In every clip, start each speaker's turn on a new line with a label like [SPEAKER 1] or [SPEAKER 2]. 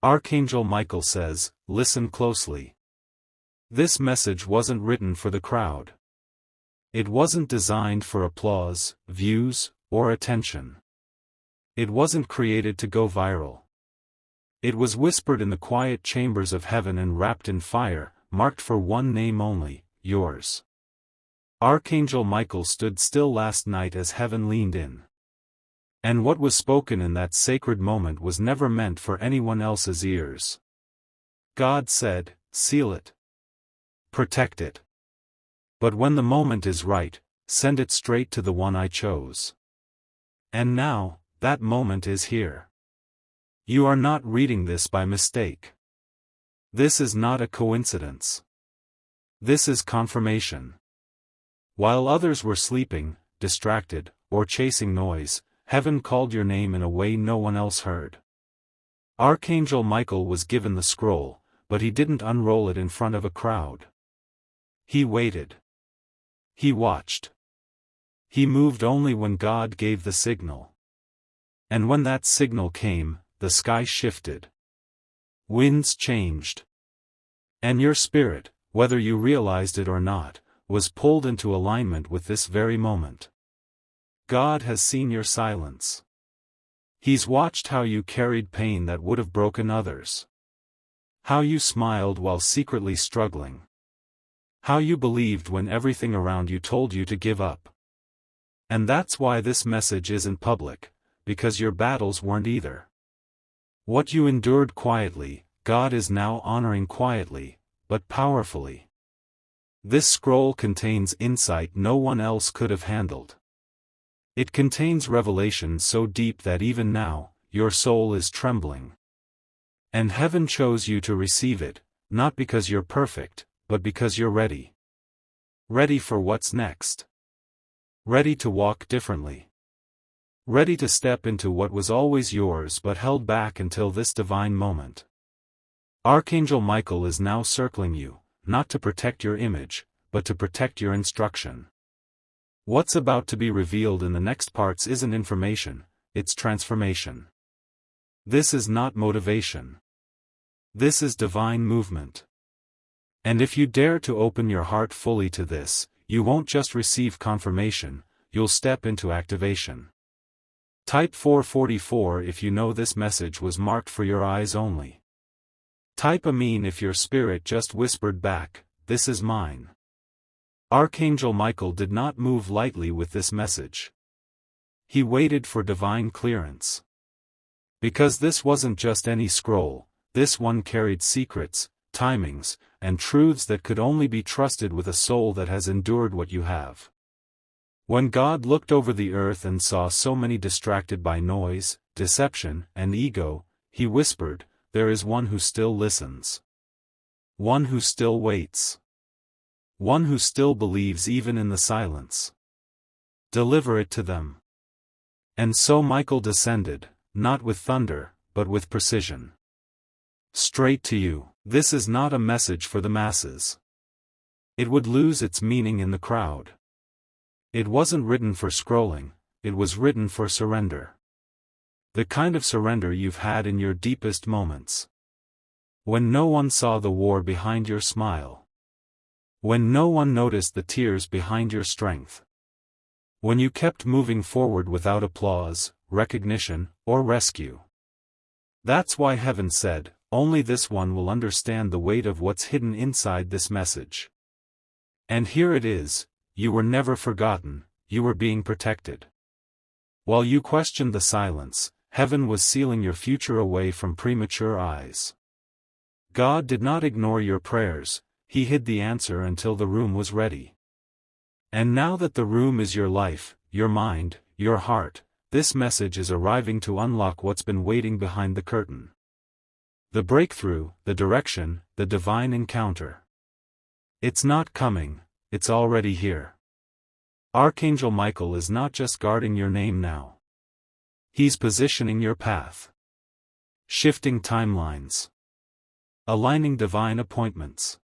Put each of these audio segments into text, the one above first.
[SPEAKER 1] Archangel Michael says, listen closely. This message wasn't written for the crowd. It wasn't designed for applause, views, or attention. It wasn't created to go viral. It was whispered in the quiet chambers of heaven and wrapped in fire, marked for one name only, yours. Archangel Michael stood still last night as heaven leaned in. And what was spoken in that sacred moment was never meant for anyone else's ears. God said, seal it. Protect it. But when the moment is right, send it straight to the one I chose. And now, that moment is here. You are not reading this by mistake. This is not a coincidence. This is confirmation. While others were sleeping, distracted, or chasing noise, heaven called your name in a way no one else heard. Archangel Michael was given the scroll, but he didn't unroll it in front of a crowd. He waited. He watched. He moved only when God gave the signal. And when that signal came, the sky shifted. Winds changed. And your spirit, whether you realized it or not, was pulled into alignment with this very moment. God has seen your silence. He's watched how you carried pain that would have broken others. How you smiled while secretly struggling. How you believed when everything around you told you to give up. And that's why this message isn't public, because your battles weren't either. What you endured quietly, God is now honoring quietly, but powerfully. This scroll contains insight no one else could have handled. It contains revelation so deep that even now, your soul is trembling. And heaven chose you to receive it, not because you're perfect, but because you're ready. Ready for what's next. Ready to walk differently. Ready to step into what was always yours but held back until this divine moment. Archangel Michael is now circling you, not to protect your image, but to protect your instruction. What's about to be revealed in the next parts isn't information, it's transformation. This is not motivation. This is divine movement. And if you dare to open your heart fully to this, you won't just receive confirmation, you'll step into activation. Type 444 if you know this message was marked for your eyes only. Type Amen if your spirit just whispered back, this is mine. Archangel Michael did not move lightly with this message. He waited for divine clearance. Because this wasn't just any scroll, this one carried secrets, timings, and truths that could only be trusted with a soul that has endured what you have. When God looked over the earth and saw so many distracted by noise, deception, and ego, he whispered, there is one who still listens. One who still waits. One who still believes even in the silence. Deliver it to them. And so Michael descended, not with thunder, but with precision. Straight to you. This is not a message for the masses. It would lose its meaning in the crowd. It wasn't written for scrolling, it was written for surrender. The kind of surrender you've had in your deepest moments. When no one saw the war behind your smile. When no one noticed the tears behind your strength. When you kept moving forward without applause, recognition, or rescue. That's why heaven said, only this one will understand the weight of what's hidden inside this message. And here it is, you were never forgotten, you were being protected. While you questioned the silence, heaven was sealing your future away from premature eyes. God did not ignore your prayers, he hid the answer until the room was ready. And now that the room is your life, your mind, your heart, this message is arriving to unlock what's been waiting behind the curtain. The breakthrough, the direction, the divine encounter. It's not coming, it's already here. Archangel Michael is not just guarding your name now. He's positioning your path. Shifting timelines. Aligning divine appointments.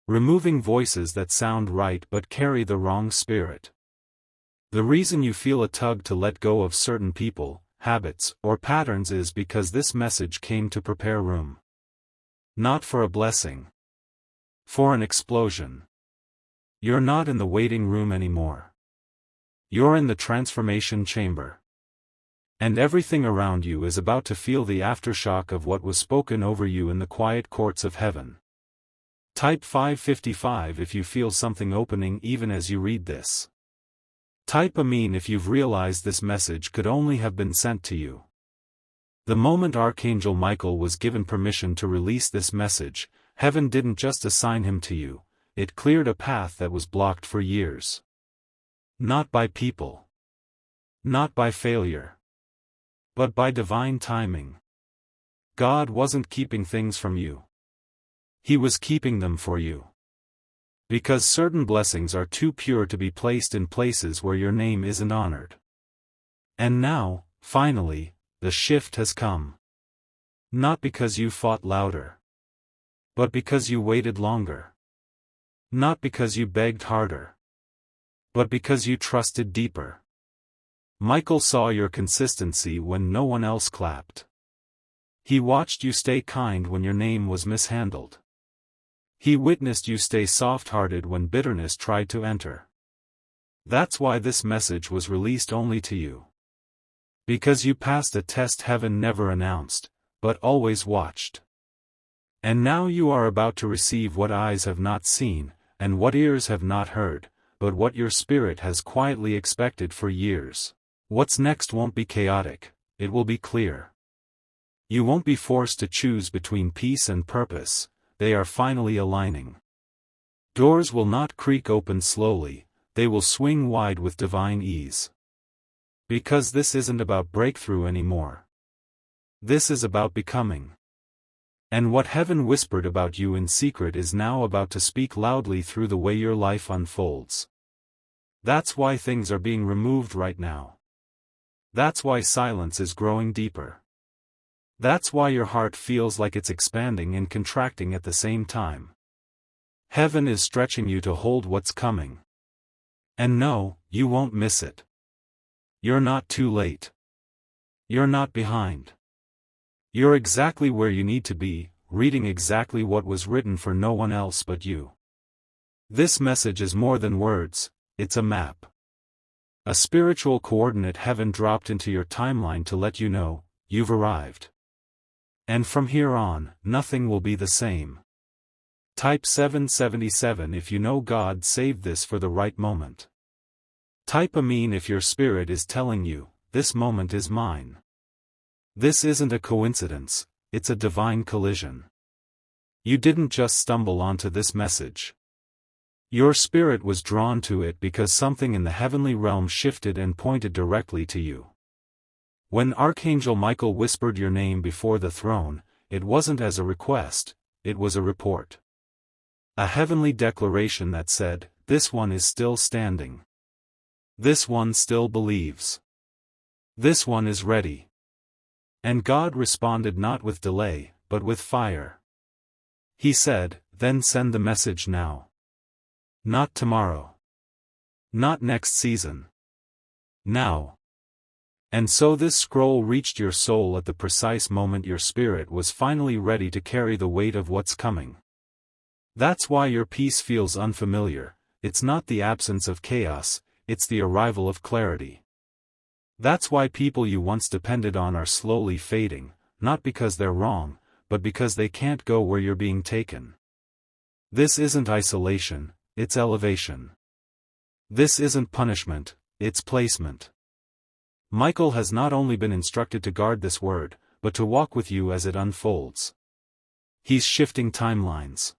[SPEAKER 1] Removing voices that sound right but carry the wrong spirit. The reason you feel a tug to let go of certain people, habits, or patterns is because this message came to prepare room. Not for a blessing. For an explosion. You're not in the waiting room anymore. You're in the transformation chamber. And everything around you is about to feel the aftershock of what was spoken over you in the quiet courts of heaven. Type 555 if you feel something opening even as you read this. Type Amen if you've realized this message could only have been sent to you. The moment Archangel Michael was given permission to release this message, heaven didn't just assign him to you, it cleared a path that was blocked for years. Not by people. Not by failure. But by divine timing. God wasn't keeping things from you. He was keeping them for you. Because certain blessings are too pure to be placed in places where your name isn't honored. And now, finally, the shift has come. Not because you fought louder. But because you waited longer. Not because you begged harder. But because you trusted deeper. Michael saw your consistency when no one else clapped. He watched you stay kind when your name was mishandled. He witnessed you stay soft-hearted when bitterness tried to enter. That's why this message was released only to you. Because you passed a test heaven never announced, but always watched. And now you are about to receive what eyes have not seen, and what ears have not heard, but what your spirit has quietly expected for years. What's next won't be chaotic, it will be clear. You won't be forced to choose between peace and purpose. They are finally aligning. Doors will not creak open slowly, they will swing wide with divine ease. Because this isn't about breakthrough anymore. This is about becoming. And what heaven whispered about you in secret is now about to speak loudly through the way your life unfolds. That's why things are being removed right now. That's why silence is growing deeper. That's why your heart feels like it's expanding and contracting at the same time. Heaven is stretching you to hold what's coming. And no, you won't miss it. You're not too late. You're not behind. You're exactly where you need to be, reading exactly what was written for no one else but you. This message is more than words, it's a map. A spiritual coordinate heaven dropped into your timeline to let you know, you've arrived. And from here on, nothing will be the same. Type 777 if you know God saved this for the right moment. Type Amen if your spirit is telling you, this moment is mine. This isn't a coincidence, it's a divine collision. You didn't just stumble onto this message. Your spirit was drawn to it because something in the heavenly realm shifted and pointed directly to you. When Archangel Michael whispered your name before the throne, it wasn't as a request, it was a report. A heavenly declaration that said, this one is still standing. This one still believes. This one is ready. And God responded not with delay, but with fire. He said, then send the message now. Not tomorrow. Not next season. Now. And so this scroll reached your soul at the precise moment your spirit was finally ready to carry the weight of what's coming. That's why your peace feels unfamiliar, it's not the absence of chaos, it's the arrival of clarity. That's why people you once depended on are slowly fading, not because they're wrong, but because they can't go where you're being taken. This isn't isolation, it's elevation. This isn't punishment, it's placement. Michael has not only been instructed to guard this word, but to walk with you as it unfolds. He's shifting timelines.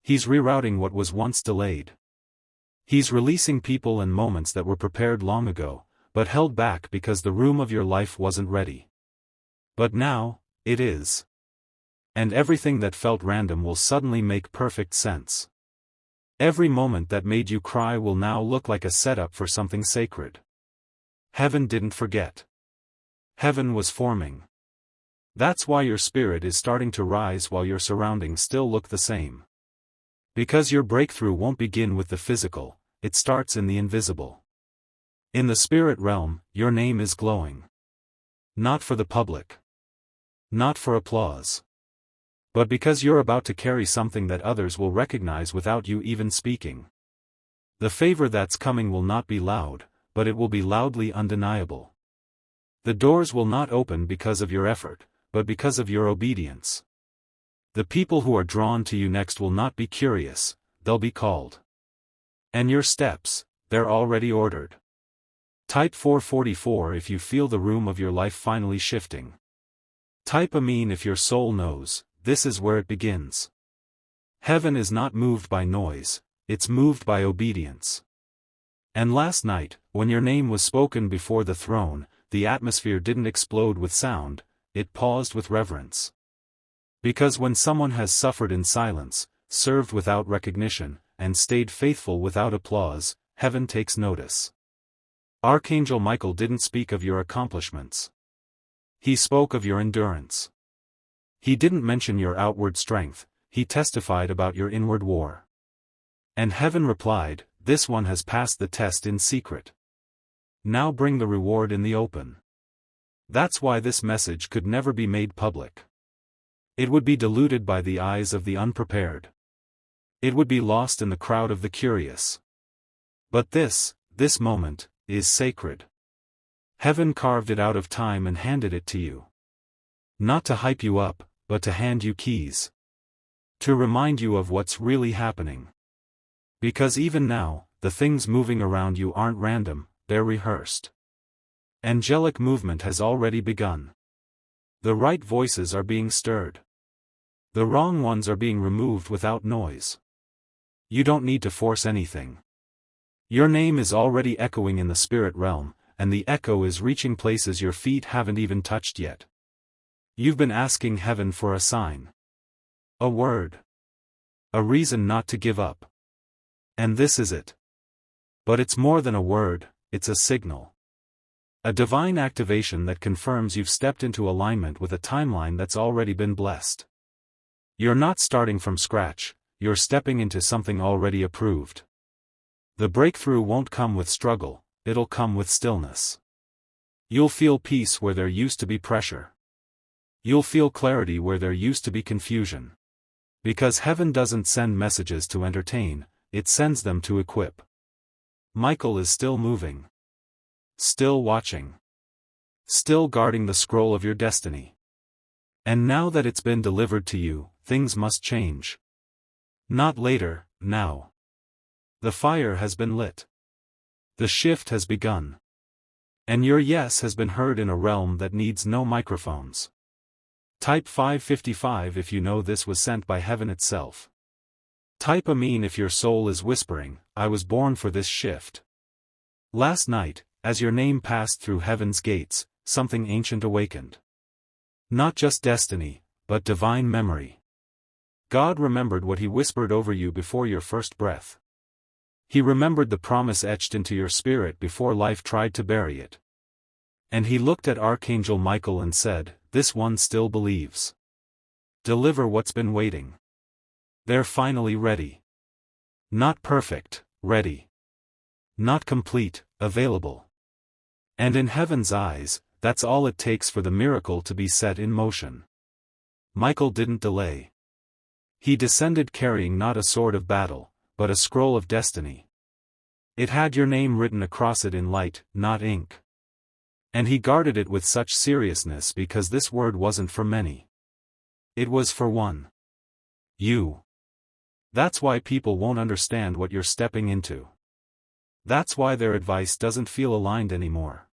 [SPEAKER 1] He's rerouting what was once delayed. He's releasing people and moments that were prepared long ago, but held back because the room of your life wasn't ready. But now, it is. And everything that felt random will suddenly make perfect sense. Every moment that made you cry will now look like a setup for something sacred. Heaven didn't forget. Heaven was forming. That's why your spirit is starting to rise while your surroundings still look the same. Because your breakthrough won't begin with the physical, it starts in the invisible. In the spirit realm, your name is glowing. Not for the public. Not for applause. But because you're about to carry something that others will recognize without you even speaking. The favor that's coming will not be loud, but it will be loudly undeniable. The doors will not open because of your effort, but because of your obedience. The people who are drawn to you next will not be curious, they'll be called. And your steps, they're already ordered. Type 444 if you feel the room of your life finally shifting. Type Amen if your soul knows, this is where it begins. Heaven is not moved by noise, it's moved by obedience. And last night, when your name was spoken before the throne, the atmosphere didn't explode with sound, it paused with reverence. Because when someone has suffered in silence, served without recognition, and stayed faithful without applause, heaven takes notice. Archangel Michael didn't speak of your accomplishments. He spoke of your endurance. He didn't mention your outward strength, he testified about your inward war. And heaven replied, this one has passed the test in secret. Now bring the reward in the open. That's why this message could never be made public. It would be diluted by the eyes of the unprepared. It would be lost in the crowd of the curious. But this moment, is sacred. Heaven carved it out of time and handed it to you. Not to hype you up, but to hand you keys. To remind you of what's really happening. Because even now, the things moving around you aren't random, they're rehearsed. Angelic movement has already begun. The right voices are being stirred. The wrong ones are being removed without noise. You don't need to force anything. Your name is already echoing in the spirit realm, and the echo is reaching places your feet haven't even touched yet. You've been asking heaven for a sign. A word. A reason not to give up. And this is it. But it's more than a word, it's a signal. A divine activation that confirms you've stepped into alignment with a timeline that's already been blessed. You're not starting from scratch, you're stepping into something already approved. The breakthrough won't come with struggle, it'll come with stillness. You'll feel peace where there used to be pressure. You'll feel clarity where there used to be confusion. Because heaven doesn't send messages to entertain, it sends them to equip. Michael is still moving. Still watching. Still guarding the scroll of your destiny. And now that it's been delivered to you, things must change. Not later, now. The fire has been lit. The shift has begun. And your yes has been heard in a realm that needs no microphones. Type 555 if you know this was sent by heaven itself. Type Amen if your soul is whispering, I was born for this shift. Last night, as your name passed through heaven's gates, something ancient awakened. Not just destiny, but divine memory. God remembered what he whispered over you before your first breath. He remembered the promise etched into your spirit before life tried to bury it. And he looked at Archangel Michael and said, this one still believes. Deliver what's been waiting. They're finally ready. Not perfect, ready. Not complete, available. And in heaven's eyes, that's all it takes for the miracle to be set in motion. Michael didn't delay. He descended carrying not a sword of battle, but a scroll of destiny. It had your name written across it in light, not ink. And he guarded it with such seriousness because this word wasn't for many. It was for one. You. That's why people won't understand what you're stepping into. That's why their advice doesn't feel aligned anymore.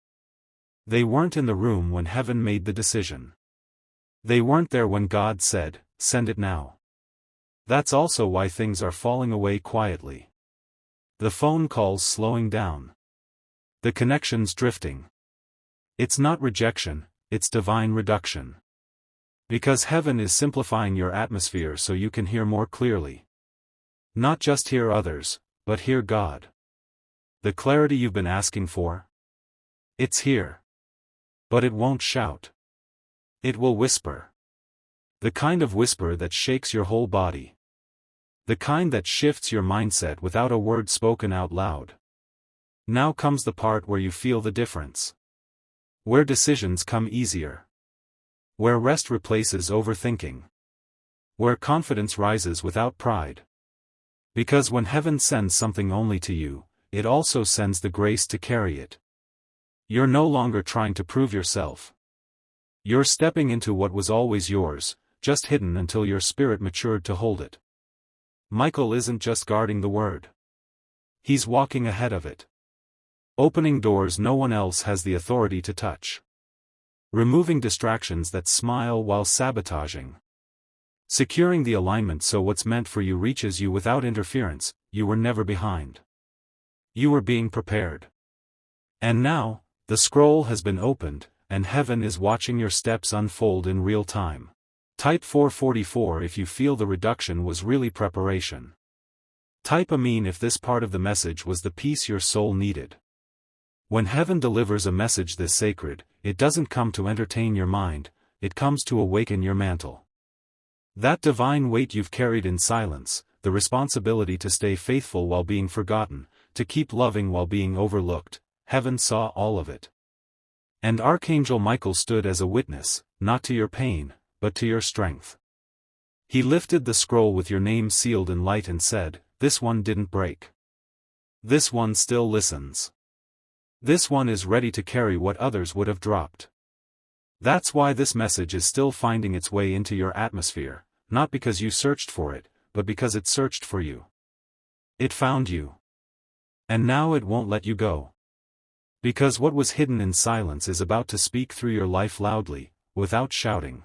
[SPEAKER 1] They weren't in the room when heaven made the decision. They weren't there when God said, send it now. That's also why things are falling away quietly. The phone calls slowing down. The connections drifting. It's not rejection, it's divine reduction. Because heaven is simplifying your atmosphere so you can hear more clearly. Not just hear others, but hear God. The clarity you've been asking for? It's here. But it won't shout. It will whisper. The kind of whisper that shakes your whole body. The kind that shifts your mindset without a word spoken out loud. Now comes the part where you feel the difference. Where decisions come easier. Where rest replaces overthinking. Where confidence rises without pride. Because when heaven sends something only to you, it also sends the grace to carry it. You're no longer trying to prove yourself. You're stepping into what was always yours, just hidden until your spirit matured to hold it. Michael isn't just guarding the word. He's walking ahead of it. Opening doors no one else has the authority to touch. Removing distractions that smile while sabotaging. Securing the alignment so what's meant for you reaches you without interference. You were never behind. You were being prepared. And now, the scroll has been opened, and heaven is watching your steps unfold in real time. Type 444 if you feel the reduction was really preparation. Type Amen if this part of the message was the peace your soul needed. When heaven delivers a message this sacred, it doesn't come to entertain your mind, it comes to awaken your mantle. That divine weight you've carried in silence, the responsibility to stay faithful while being forgotten, to keep loving while being overlooked, heaven saw all of it. And Archangel Michael stood as a witness, not to your pain, but to your strength. He lifted the scroll with your name sealed in light and said, "This one didn't break. This one still listens. This one is ready to carry what others would have dropped." That's why this message is still finding its way into your atmosphere, not because you searched for it, but because it searched for you. It found you. And now it won't let you go. Because what was hidden in silence is about to speak through your life loudly, without shouting.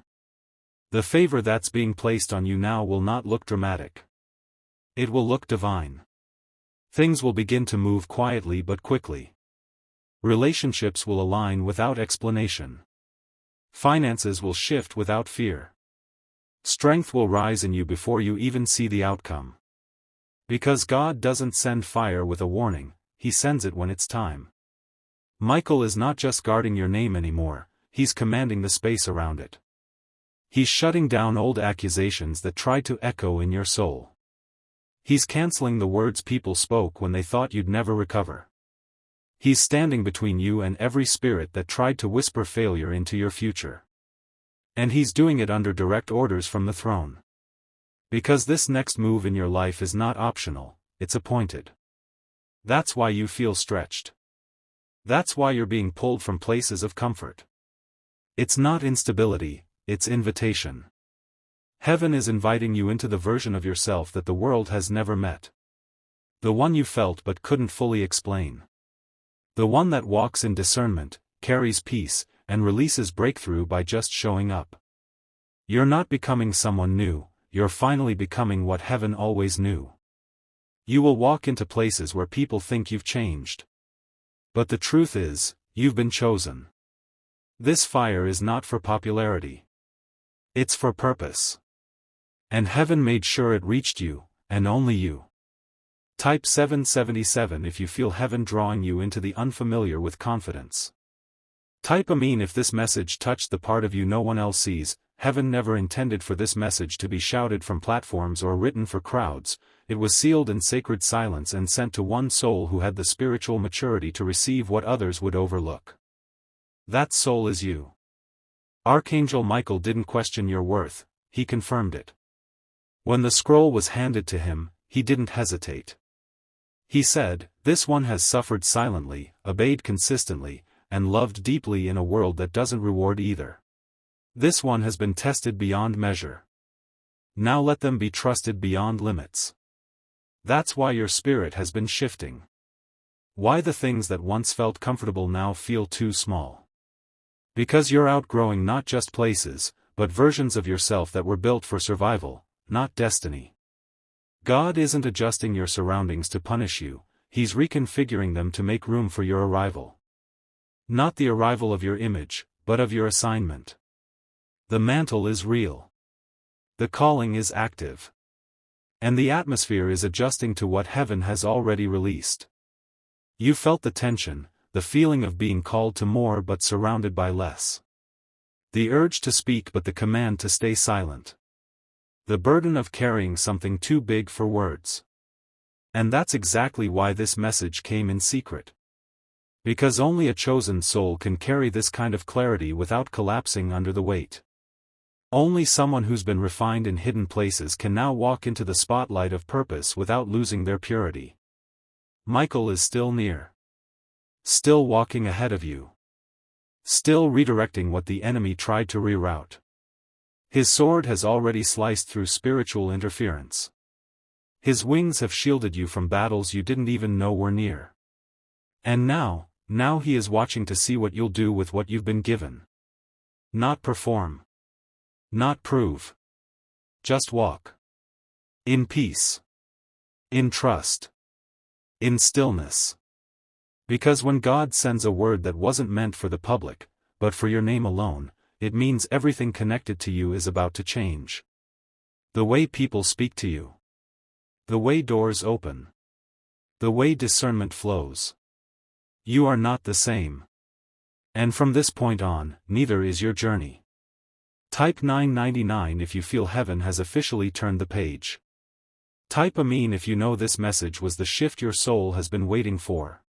[SPEAKER 1] The favor that's being placed on you now will not look dramatic. It will look divine. Things will begin to move quietly but quickly. Relationships will align without explanation. Finances will shift without fear. Strength will rise in you before you even see the outcome. Because God doesn't send fire with a warning, He sends it when it's time. Michael is not just guarding your name anymore, he's commanding the space around it. He's shutting down old accusations that tried to echo in your soul. He's canceling the words people spoke when they thought you'd never recover. He's standing between you and every spirit that tried to whisper failure into your future. And he's doing it under direct orders from the throne. Because this next move in your life is not optional, it's appointed. That's why you feel stretched. That's why you're being pulled from places of comfort. It's not instability, it's invitation. Heaven is inviting you into the version of yourself that the world has never met. The one you felt but couldn't fully explain. The one that walks in discernment, carries peace, and releases breakthrough by just showing up. You're not becoming someone new, you're finally becoming what heaven always knew. You will walk into places where people think you've changed. But the truth is, you've been chosen. This fire is not for popularity. It's for purpose. And heaven made sure it reached you, and only you. Type 777 if you feel heaven drawing you into the unfamiliar with confidence. Type Amen if this message touched the part of you no one else sees. Heaven never intended for this message to be shouted from platforms or written for crowds. It was sealed in sacred silence and sent to one soul who had the spiritual maturity to receive what others would overlook. That soul is you. Archangel Michael didn't question your worth, he confirmed it. When the scroll was handed to him, he didn't hesitate. He said, "This one has suffered silently, obeyed consistently, and loved deeply in a world that doesn't reward either. This one has been tested beyond measure. Now let them be trusted beyond limits." That's why your spirit has been shifting. Why the things that once felt comfortable now feel too small. Because you're outgrowing not just places, but versions of yourself that were built for survival, not destiny. God isn't adjusting your surroundings to punish you, He's reconfiguring them to make room for your arrival. Not the arrival of your image, but of your assignment. The mantle is real. The calling is active. And the atmosphere is adjusting to what heaven has already released. You felt the tension, the feeling of being called to more but surrounded by less. The urge to speak but the command to stay silent. The burden of carrying something too big for words. And that's exactly why this message came in secret. Because only a chosen soul can carry this kind of clarity without collapsing under the weight. Only someone who's been refined in hidden places can now walk into the spotlight of purpose without losing their purity. Michael is still near. Still walking ahead of you. Still redirecting what the enemy tried to reroute. His sword has already sliced through spiritual interference. His wings have shielded you from battles you didn't even know were near. And now he is watching to see what you'll do with what you've been given. Not perform. Not prove. Just walk. In peace. In trust. In stillness. Because when God sends a word that wasn't meant for the public, but for your name alone, it means everything connected to you is about to change. The way people speak to you. The way doors open. The way discernment flows. You are not the same. And from this point on, neither is your journey. Type 999 if you feel heaven has officially turned the page. Type Amen if you know this message was the shift your soul has been waiting for.